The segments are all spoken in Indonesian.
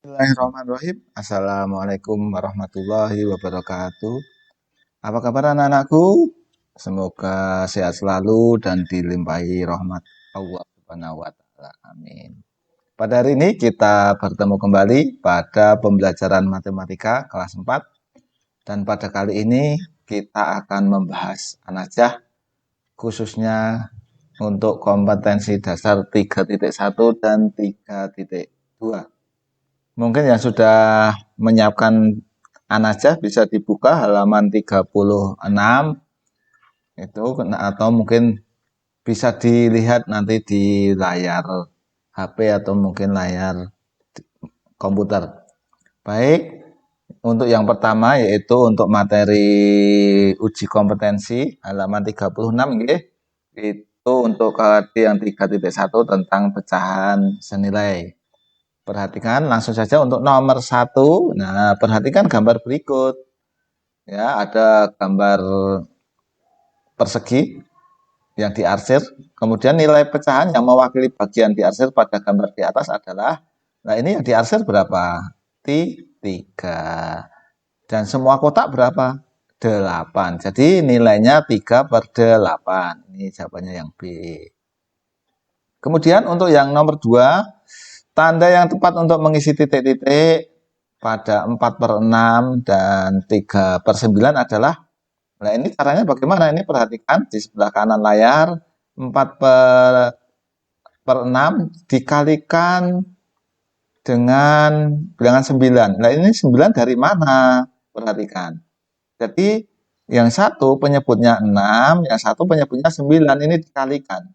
Bismillahirrahmanirrahim. Assalamualaikum warahmatullahi wabarakatuh. Apa kabar anak-anakku? Semoga sehat selalu dan dilimpahi rahmat Allah Subhanahu wa taala. Amin. Pada hari ini kita bertemu kembali pada pembelajaran matematika kelas 4 dan pada kali ini kita akan membahas anajah khususnya untuk kompetensi dasar 3.1 dan 3.2. Mungkin yang sudah menyiapkan anajah bisa dibuka halaman 36 itu, atau mungkin bisa dilihat nanti di layar HP atau mungkin layar komputer. Baik, untuk yang pertama yaitu untuk materi uji kompetensi halaman 36 nggih. Itu untuk yang 3.1 tentang pecahan senilai. Perhatikan langsung saja untuk nomor 1. Nah, perhatikan gambar berikut. Ya, ada gambar persegi yang diarsir. Kemudian nilai pecahan yang mewakili bagian diarsir pada gambar di atas adalah, nah ini yang diarsir berapa? 3. Dan semua kotak berapa? 8. Jadi nilainya 3/8. Ini jawabannya yang B. Kemudian untuk yang nomor 2, tanda yang tepat untuk mengisi titik-titik pada 4/6 dan 3/9 adalah, nah ini caranya bagaimana? Ini perhatikan di sebelah kanan layar, 4/6 dikalikan dengan bilangan 9. Nah ini 9 dari mana? Perhatikan. Jadi yang satu penyebutnya 6, yang satu penyebutnya 9, ini dikalikan.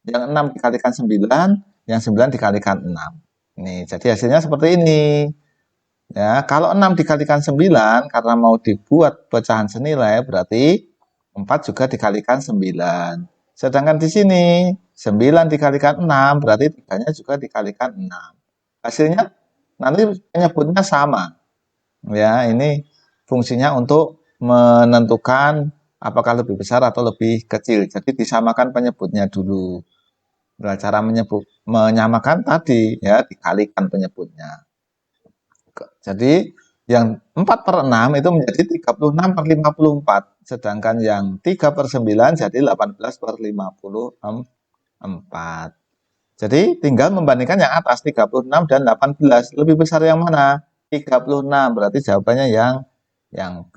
Yang 6 dikalikan 9, yang 9 dikalikan 6. Nih, jadi hasilnya seperti ini. Ya, kalau 6 dikalikan 9 karena mau dibuat pecahan senilai berarti 4 juga dikalikan 9. Sedangkan di sini 9 dikalikan 6 berarti 3-nya juga dikalikan 6. Hasilnya nanti penyebutnya sama. Ya, ini fungsinya untuk menentukan apakah lebih besar atau lebih kecil. Jadi disamakan penyebutnya dulu. Nah, cara menyamakan tadi ya dikalikan penyebutnya. Jadi yang 4/6 itu menjadi 36/54, sedangkan yang 3/9 jadi 18/54. Jadi tinggal membandingkan yang atas 36 dan 18, lebih besar yang mana? 36, berarti jawabannya yang B.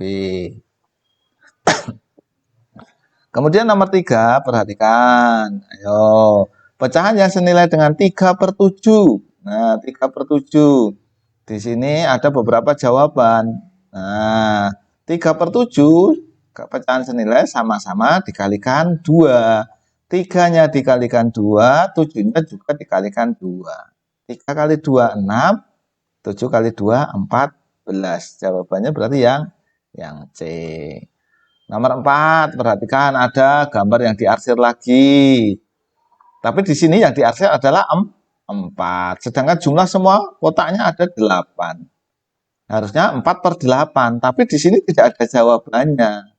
Kemudian nomor 3, perhatikan. Ayo, pecahan yang senilai dengan 3/7. Nah, 3/7. Di sini ada beberapa jawaban. Nah, 3/7 pecahan senilai sama-sama dikalikan 2. 3-nya dikalikan 2, 7-nya juga dikalikan 2. 3 kali 2, 6. 7 kali 2, 14. Jawabannya berarti yang C. Nomor 4, perhatikan ada gambar yang diarsir lagi. Tapi di sini yang diarsir adalah 4. Sedangkan jumlah semua kotaknya ada 8. Harusnya 4/8. Tapi di sini tidak ada jawabannya.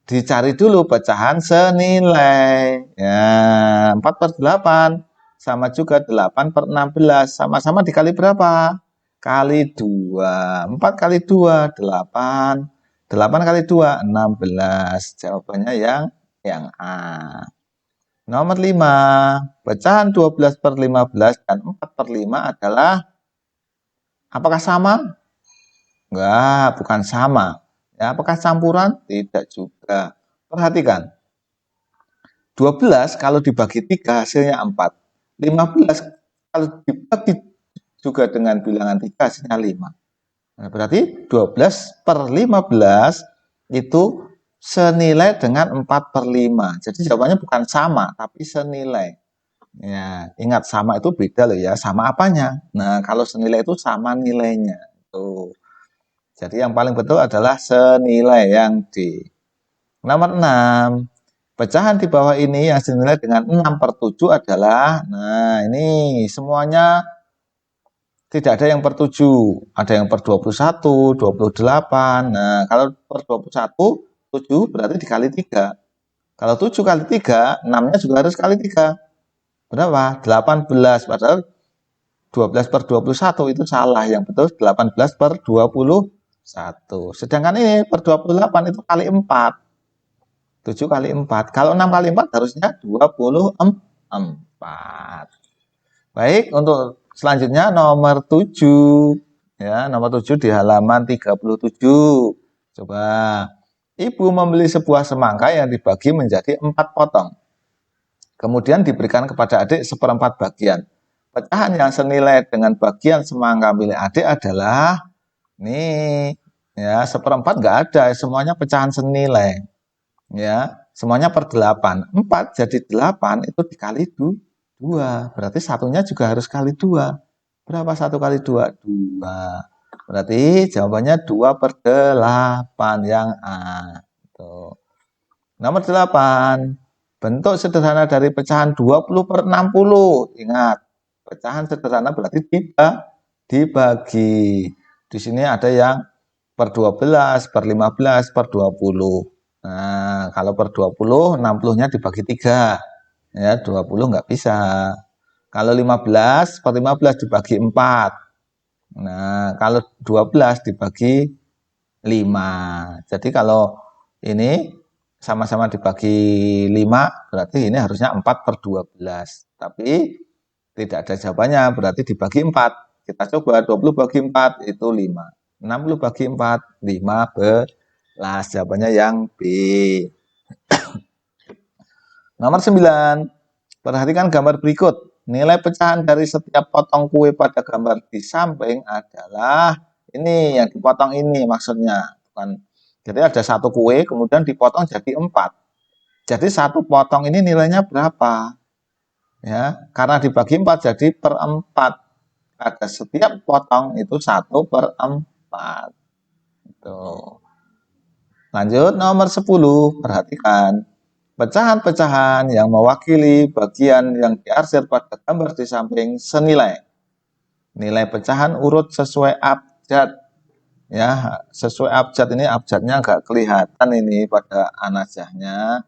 Dicari dulu pecahan senilai. Ya, 4/8 sama juga 8/16. Sama-sama dikali berapa? Kali 2. 4 kali 2, 8. 8 kali 2, 16. Jawabannya yang A. Nomor 5, pecahan 12/15 dan 4/5 adalah, apakah sama? Enggak, bukan sama. Ya, apakah campuran? Tidak juga. Perhatikan. 12 kalau dibagi 3 hasilnya 4. 15 kalau dibagi juga dengan bilangan 3 hasilnya 5. Nah, berarti 12/15 itu senilai dengan 4/5. Jadi jawabannya bukan sama, tapi senilai. Ya, ingat sama itu beda loh ya. Sama apanya? Nah, kalau senilai itu sama nilainya. Tuh. Jadi yang paling betul adalah senilai yang D. Nomor 6. Pecahan di bawah ini yang senilai dengan 6/7 adalah, nah ini semuanya tidak ada yang per 7, ada yang per 21, 28. Nah, kalau per 21, 7 berarti dikali 3. Kalau 7 kali 3, 6-nya juga harus kali 3. Berapa? 18. Padahal 12/21 itu salah. Yang betul 18/21. Sedangkan ini per 28 itu kali 4. 7 kali 4. Kalau 6 kali 4 harusnya 24. Baik, untuk selanjutnya nomor 7. Ya, nomor 7 di halaman 37. Coba. Ibu membeli sebuah semangka yang dibagi menjadi 4 potong. Kemudian diberikan kepada adik 1/4 bagian. Pecahan yang senilai dengan bagian semangka milik adik adalah nih, ya, 1/4 nggak ada, semuanya pecahan senilai. Ya, semuanya per 8. 4 jadi 8 itu dikali 2. Berarti satunya juga harus kali 2. Berapa 1 kali 2? 2. Berarti jawabannya 2/8 yang A. Tuh. Nomor 8. Bentuk sederhana dari pecahan 20/60. Ingat, pecahan sederhana berarti dibagi. Di sini ada yang per 12, per 15, per 20. Nah, kalau per 20, 60-nya dibagi 3. Ya, 20 nggak bisa. Kalau 15, per 15 dibagi 4. Nah, kalau 12 dibagi 5. Jadi kalau ini sama-sama dibagi 5, berarti ini harusnya 4/12. Tapi tidak ada jawabannya, berarti dibagi 4. Kita coba 20 bagi 4 itu 5. 60 bagi 4, 15. Jawabannya yang B. Nomor 9. Perhatikan gambar berikut. Nilai pecahan dari setiap potong kue pada gambar di samping adalah ini, yang dipotong ini maksudnya. Bukan. Jadi ada satu kue kemudian dipotong jadi 4. Jadi satu potong ini nilainya berapa? Ya, karena dibagi 4 jadi per 4. Ada setiap potong itu 1/4. Tuh. Lanjut nomor 10. Perhatikan. Pecahan-pecahan yang mewakili bagian yang diarsir pada gambar di samping senilai. Nilai pecahan urut sesuai abjad. Ya, sesuai abjad ini abjadnya agak kelihatan ini pada anajahnya.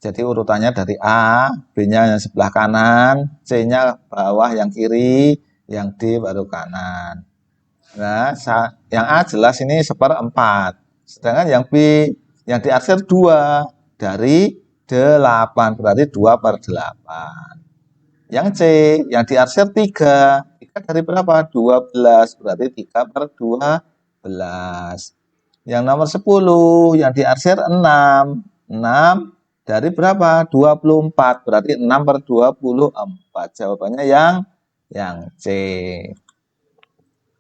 Jadi urutannya dari A, B-nya yang sebelah kanan, C-nya bawah yang kiri, yang D baru kanan. Nah, yang A jelas ini 1/4. Sedangkan yang B yang diarsir 2 dari 8, berarti 2/8. Yang C yang diarsir 3. 3 dari berapa? 12, berarti 3/12. Yang nomor 10 yang diarsir 6. 6 dari berapa? 24, berarti 6/24. Jawabannya yang C.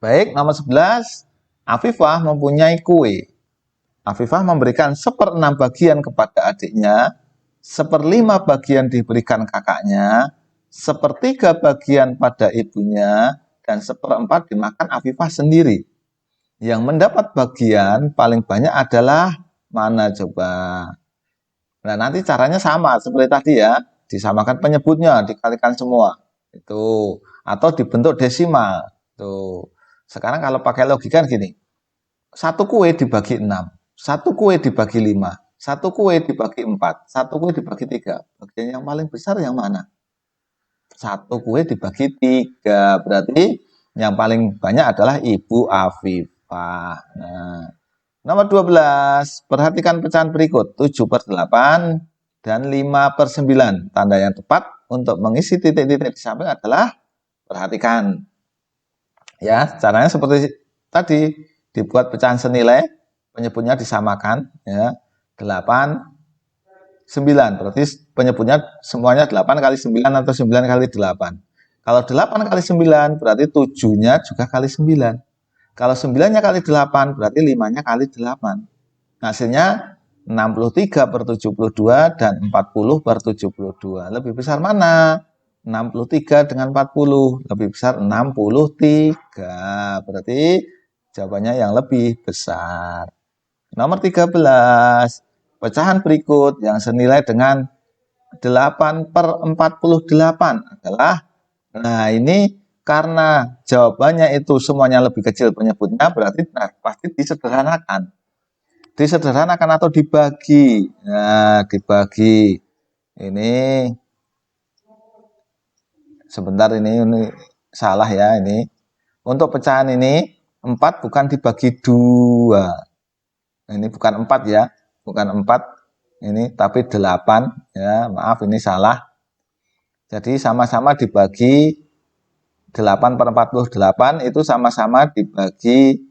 Baik, nomor 11. Afifah mempunyai kue. Afifah memberikan 1/6 bagian kepada adiknya, 1/5 bagian diberikan kakaknya, 1/3 bagian pada ibunya, dan 1/4 dimakan Afifah sendiri. Yang mendapat bagian paling banyak adalah mana coba? Nah, nanti caranya sama seperti tadi ya, disamakan penyebutnya, dikalikan semua. Itu atau dibentuk desimal. Tuh. Sekarang kalau pakai logika gini. Satu kue dibagi 6, satu kue dibagi 5, satu kue dibagi 4, satu kue dibagi 3. Bagian yang paling besar yang mana? Satu kue dibagi 3. Berarti yang paling banyak adalah Ibu Afifah. Nah, nomor 12. Perhatikan pecahan berikut. 7/8 dan 5/9. Tanda yang tepat untuk mengisi titik-titik di samping adalah, perhatikan. Ya, caranya seperti tadi. Dibuat pecahan senilai, penyebutnya disamakan, ya, 8, 9, berarti penyebutnya semuanya 8 kali 9 atau 9 kali 8. Kalau 8 kali 9 berarti 7-nya juga kali 9. Kalau 9-nya kali 8 berarti 5-nya kali 8. Hasilnya 63/72 dan 40/72. Lebih besar mana? 63 dengan 40. Lebih besar 63. Berarti jawabannya yang lebih besar. Nomor 13. Pecahan berikut yang senilai dengan 8/48 adalah, nah ini karena jawabannya itu semuanya lebih kecil penyebutnya, berarti pasti disederhanakan. Disederhanakan atau dibagi. Nah, dibagi. Ini sebentar ini salah ya ini. Untuk pecahan ini 4 bukan dibagi 2. Ini bukan 4 ya, bukan 4 ini tapi 8 ya. Maaf ini salah. Jadi sama-sama dibagi 8/48 itu sama-sama dibagi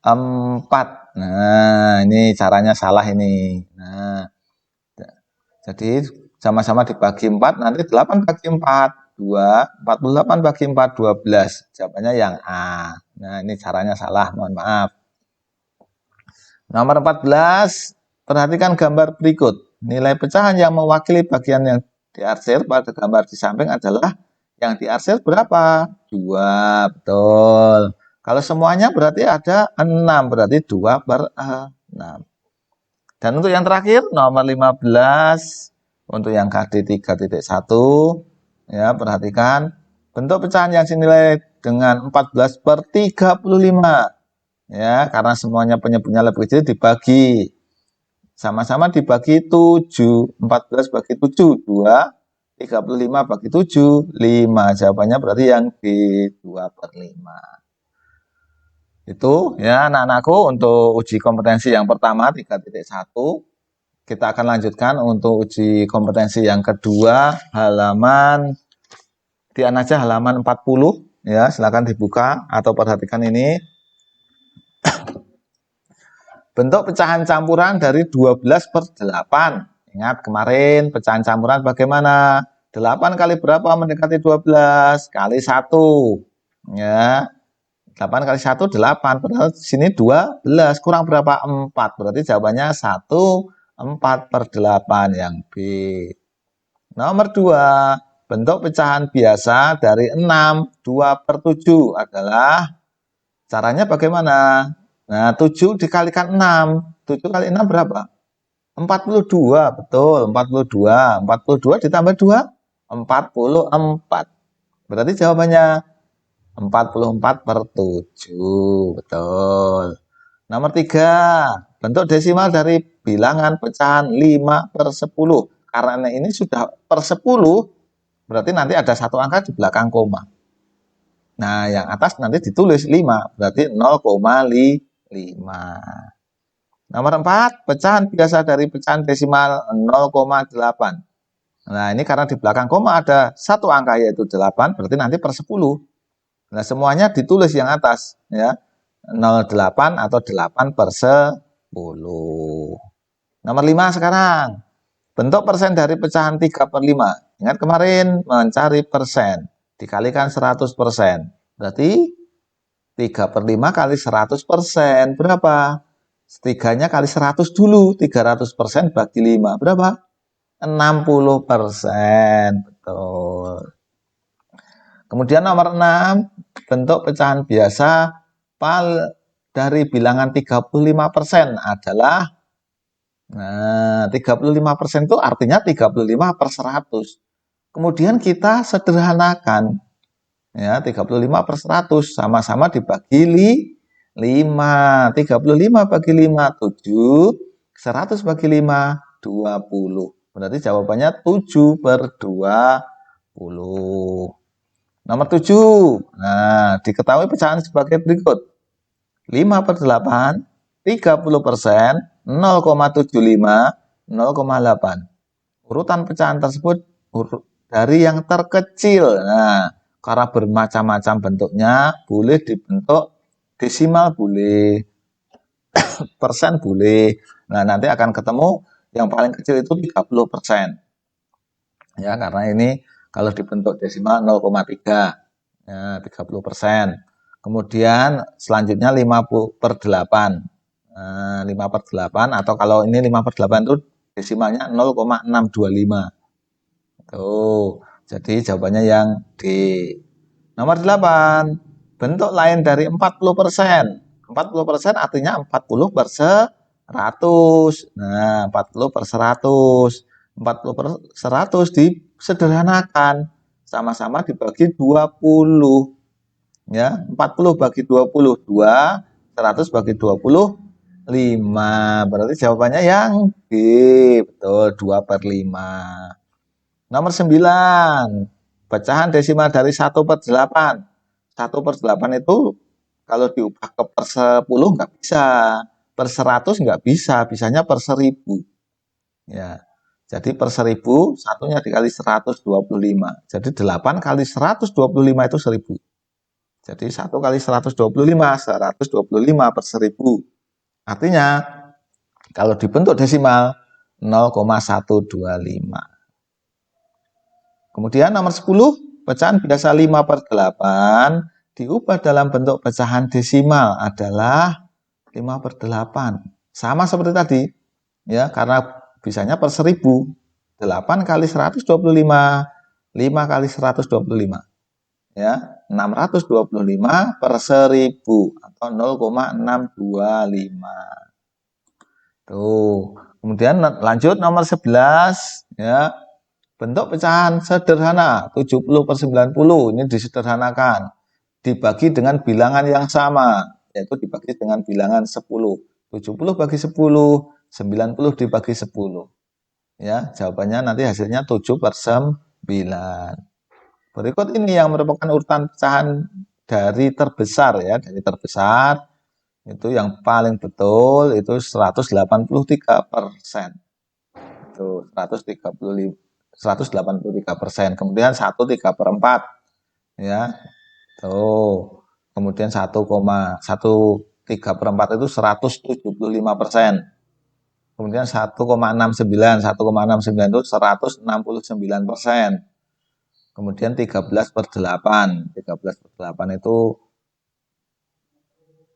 4. Nah, ini caranya salah ini. Nah, jadi sama-sama dibagi 4, nanti 8 bagi 4, 2, 48 bagi 4, 12. Jawabannya yang A. Nah, ini caranya salah, mohon maaf. Nomor 14, perhatikan gambar berikut. Nilai pecahan yang mewakili bagian yang diarsir pada gambar di samping adalah yang diarsir berapa? 2, betul. Kalau semuanya berarti ada 6, berarti 2/6. Dan untuk yang terakhir, nomor 15, untuk yang KD 3.1, ya perhatikan, bentuk pecahan yang senilai dengan 14/35. Ya, karena semuanya penyebutnya lebih kecil dibagi. Sama-sama dibagi 7, 14 bagi 7, 2, 35 bagi 7, 5. Jawabannya berarti yang B, 2/5. Itu ya anak-anakku untuk uji kompetensi yang pertama 3.1. Kita akan lanjutkan untuk uji kompetensi yang kedua halaman aja halaman 40 ya, silakan dibuka atau perhatikan ini. Bentuk pecahan campuran dari 12/8. Ingat kemarin pecahan campuran bagaimana? 8 kali berapa mendekati 12? Kali 1. Ya. 8 kali 1, 8. Padahal di sini 12. Kurang berapa? 4. Berarti jawabannya 1, 4/8 yang B. Nomor 2. Bentuk pecahan biasa dari 6, 2/7 adalah caranya bagaimana? Nah, 7 dikalikan 6. 7 kali 6 berapa? 42. Betul, 42. 42 ditambah 2, 44. Berarti jawabannya 44/7. Betul. Nomor 3. Bentuk desimal dari bilangan pecahan 5/10. Karena ini sudah per 10, berarti nanti ada satu angka di belakang koma. Nah, yang atas nanti ditulis 5, berarti 0,5. Nomor 4, pecahan biasa dari pecahan desimal 0,8. Nah, ini karena di belakang koma ada satu angka yaitu 8, berarti nanti per 10. Nah, semuanya ditulis yang atas ya. 0,8 atau 8/10. Nomor 5 sekarang. Bentuk persen dari pecahan 3/5. Ingat kemarin mencari persen. Dikalikan 100%. Berarti 3/5 kali 100%. Berapa? Setiganya kali 100 dulu. 300% bagi 5. Berapa? 60%. Betul. Kemudian nomor 6. Bentuk pecahan biasa dari bilangan 35% adalah, nah 35% itu artinya 35/100. Kemudian kita sederhanakan ya, 35/100 sama-sama dibagi 5. 35 bagi 5 7, 100 bagi 5 20. Berarti jawabannya 7/20. Nomor 7. Nah, diketahui pecahan sebagai berikut. 5/8, 30%, 0,75, 0,8. Urutan pecahan tersebut dari yang terkecil. Nah, karena bermacam-macam bentuknya, boleh dibentuk desimal, boleh persen, boleh. Nah, nanti akan ketemu yang paling kecil itu 30%. Ya, karena ini kalau dibentuk desimal 0,3. Ya, 30%. Kemudian selanjutnya 5/8. 5/8 atau kalau ini 5/8 itu desimalnya 0,625. Tuh, jadi jawabannya yang D. Nomor 8. Bentuk lain dari 40%. 40% artinya 40/100. Nah, 40/100. 40/100 disederhanakan. Sama-sama dibagi 20. Ya, 40 bagi 20, 2, 100 bagi 20, 5. Berarti jawabannya yang B. Betul, 2/5. Nomor 9. Pecahan desimal dari 1/8. 1/8 itu kalau diubah ke per 10 nggak bisa, per 100 nggak bisa, bisanya per 1000. Ya, jadi per 1000 satunya dikali 125. Jadi 8 kali 125 itu 1000. Jadi 1 kali 125, 125 per 1000. Artinya kalau dibentuk desimal 0,125. Kemudian nomor 10, pecahan biasa 5/8 diubah dalam bentuk pecahan desimal adalah 5/8. Sama seperti tadi, ya, karena bisanya per 1000. 8 kali 125, 5 kali 125. Ya, 625 per 1000 atau 0,625. Tuh. Kemudian lanjut nomor 11, ya. Bentuk pecahan sederhana 70/90 ini disederhanakan. Dibagi dengan bilangan yang sama, yaitu dibagi dengan bilangan 10. 70 bagi 10, 90 dibagi 10. Ya, jawabannya nanti hasilnya 7/9. Berikut ini yang merupakan urutan pecahan dari terbesar, ya, dari terbesar itu yang paling betul itu 183%. Itu 183%. Kemudian 1/3/4, ya. Tuh. Kemudian 1,1/3/4 itu 175%. Kemudian 1,69 itu 169%. Kemudian 13/8 itu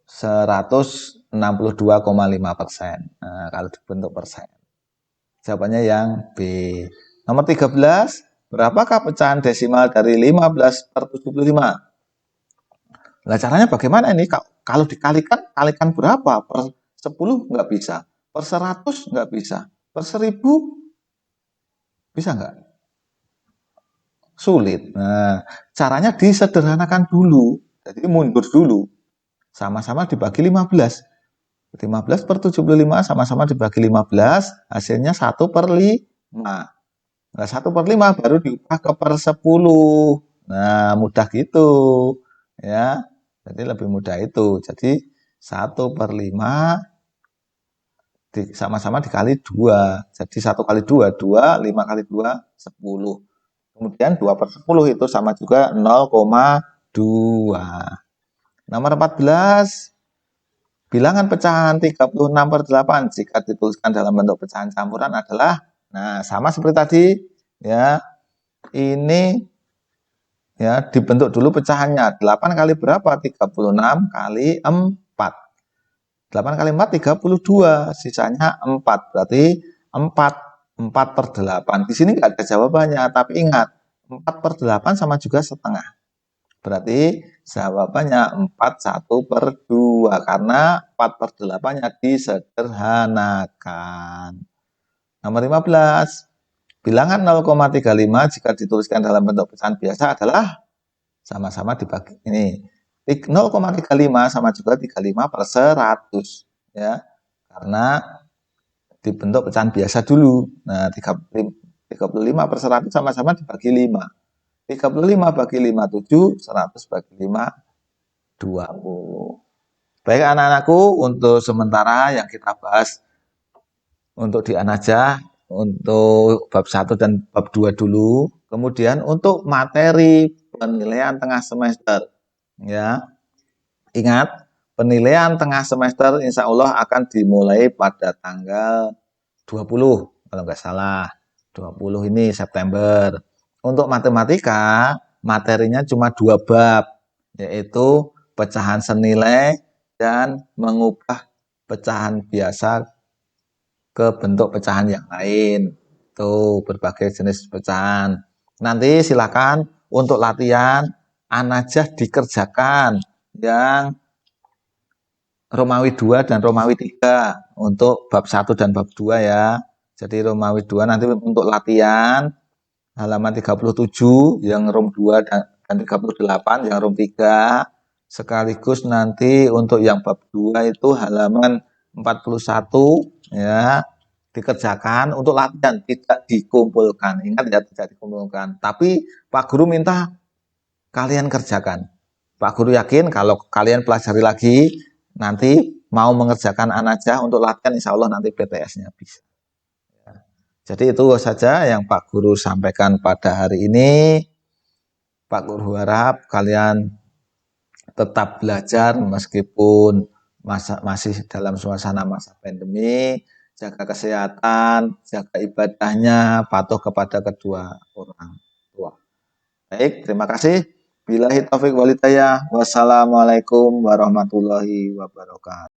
162,5%. Nah, kalau dibentuk persen. Jawabannya yang B. Nomor 13, berapakah pecahan desimal dari 15/75? Nah, caranya bagaimana ini? Kalau dikalikan, kalikan berapa? Per 10 nggak bisa. Per 100 nggak bisa. Per 1000 bisa nggak? Sulit. Nah, caranya disederhanakan dulu. Jadi mundur dulu. Sama-sama dibagi 15. 15/75 sama-sama dibagi 15, hasilnya 1/5. Nah, 1/5 baru diubah ke per 10. Nah, mudah gitu. Ya, jadi lebih mudah itu. Jadi 1/5 sama-sama dikali 2. Jadi 1 kali 2, 2, 5 kali 2, 10. Kemudian 2/10 itu sama juga 0,2. Nomor 14, bilangan pecahan 36/8 jika dituliskan dalam bentuk pecahan campuran adalah, nah, sama seperti tadi, ya. Ini, ya, dibentuk dulu pecahannya. 8 kali berapa? 36 kali 4. 8 kali 4 32, sisanya 4. Berarti 4/8. Di sini nggak ada jawabannya, tapi ingat 4/8 sama juga setengah. Berarti jawabannya 41/2 karena 4/8-nya disederhanakan. Nomor 15, bilangan 0,35 jika dituliskan dalam bentuk pecahan biasa adalah sama-sama dibagi ini. 0,35 sama juga 35/100, ya. Karena dibentuk pecahan biasa dulu. Nah, 35/100 sama-sama dibagi 5. 35 bagi 5, 7, 100 bagi 5, 20. Baik anak-anakku, untuk sementara yang kita bahas untuk di Anaja, untuk bab 1 dan bab 2 dulu. Kemudian untuk materi penilaian tengah semester, ya. Ingat, penilaian tengah semester insya Allah akan dimulai pada tanggal 20, kalau nggak salah. 20 ini September. Untuk matematika, materinya cuma 2 bab, yaitu pecahan senilai dan mengubah pecahan biasa ke bentuk pecahan yang lain. Tuh, berbagai jenis pecahan. Nanti silakan untuk latihan Anajah dikerjakan yang Romawi 2 dan Romawi 3 untuk bab 1 dan bab 2, ya. Jadi Romawi 2 nanti untuk latihan halaman 37 yang Rom 2 dan 38 yang Rom 3, sekaligus nanti untuk yang bab 2 itu halaman 41, ya, dikerjakan untuk latihan, tidak dikumpulkan. Ingat ya, tidak dikumpulkan. Tapi Pak Guru minta kalian kerjakan. Pak Guru yakin kalau kalian pelajari lagi, nanti mau mengerjakan An-Najah untuk latihan, insya Allah nanti PTS-nya bisa. Jadi itu saja yang Pak Guru sampaikan pada hari ini. Pak Guru harap kalian tetap belajar meskipun masih dalam suasana masa pandemi, jaga kesehatan, jaga ibadahnya, patuh kepada kedua orang tua. Baik, terima kasih. Billahi taufik walhidayah. Wassalamualaikum warahmatullahi wabarakatuh.